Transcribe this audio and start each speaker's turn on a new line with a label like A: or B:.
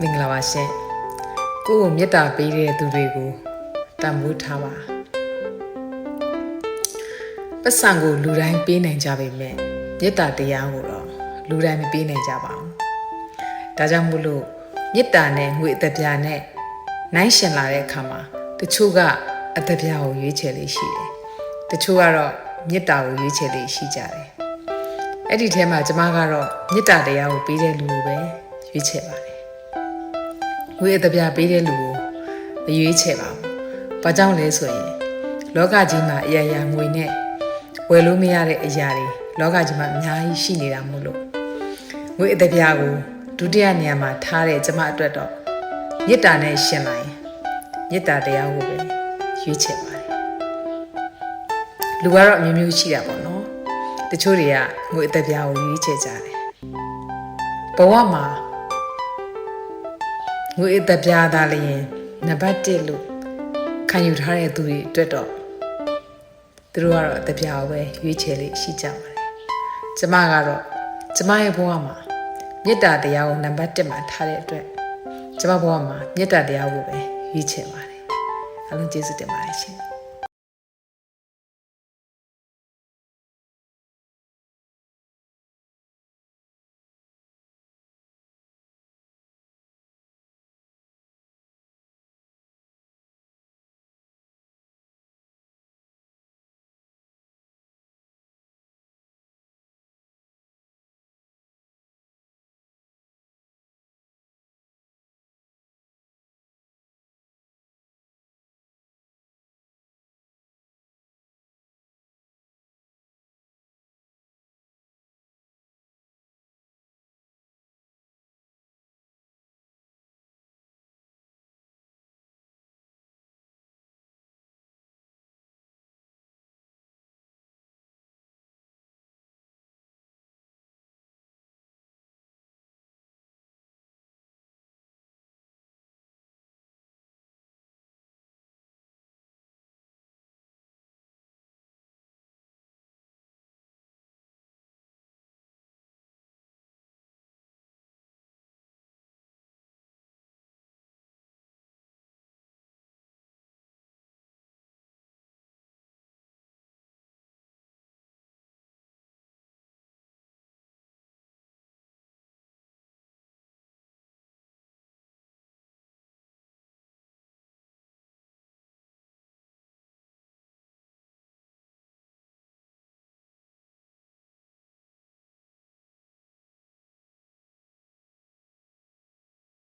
A: မင်္ဂလာပါရှင်ကိုယ်ကိုမေတ္တာပေးတဲ့သူတွေကိုတန်ဖိုးထားပါပတ်စံကိုလူတိုင်းပေးနိုင်ကြပေမဲ့မေတ္တာတရားကိုတော့လူတိုင်းမပေးနိုင်ကြပါဘူးဒါကြောင့်မို့လို့မေတ္တာနဲ့ငွေအသက်ပြားနဲ့နိုင်ရှင်လာတဲ့အခါမှာတချို့ကအသက်ပြားကိုရွေးချယ်လေးရှိတယ်တချို့ကတော့မေတ္တာကိုရွေးချယ်လေးရှိကြတယ်အဲ့ဒီထဲမှာကျမကတော့မေတ္တာတရားကိုပေးတဲ့လူကိုပဲရွေးချယ်ပါတယ်ငွေအသက်ပြားပေးတဲ့လူကိုမရွေးချယ်ပါဘူး။ဘာကြောင့်လဲဆိုရင်လောကကြီးမှာအရာရာငွေနဲ့ဝယ်လို့မရတဲ့အရာတွေလောကကြီးမှာအများကြီးရှိနေတာမို့လို့ငွေအသက်ပြားကိုဒုတိယနေရာမှာထားတဲ့ကျမအတွက်တော့မေတ္တာနဲ့ရှင်လာရင်မေတ္တာတရားကိုပဲရွေးချယ်ပါတယ်။လူကတော့အမျိုးမျိုးရှိတာပေါ့နော်။တချို့တွေကငွေအသက်ပြားကိုရွေးချယ်ကြတယ်။ဘဝမှာငွေအသက်ပြားသားလျင်နံပါတ်1လို့ခံယူထားတဲ့သူတွေအတွက်တော့သူတို့ကတော့အသက်ပြားကိုပဲရွေးချယ်လေးရှိကြပါတယ်။ကျမကတော့ကျမရဲ့ဘဝမှာမေတ္တာတရားကိုနံပါတ်1မှာထားတဲ့အတွက်ကျမဘဝမှာမေတ္တာတရားကိုပဲရွေးချယ်ပါတယ်။အားလုံးကျေးဇူးတင်ပါတယ်ရှင်။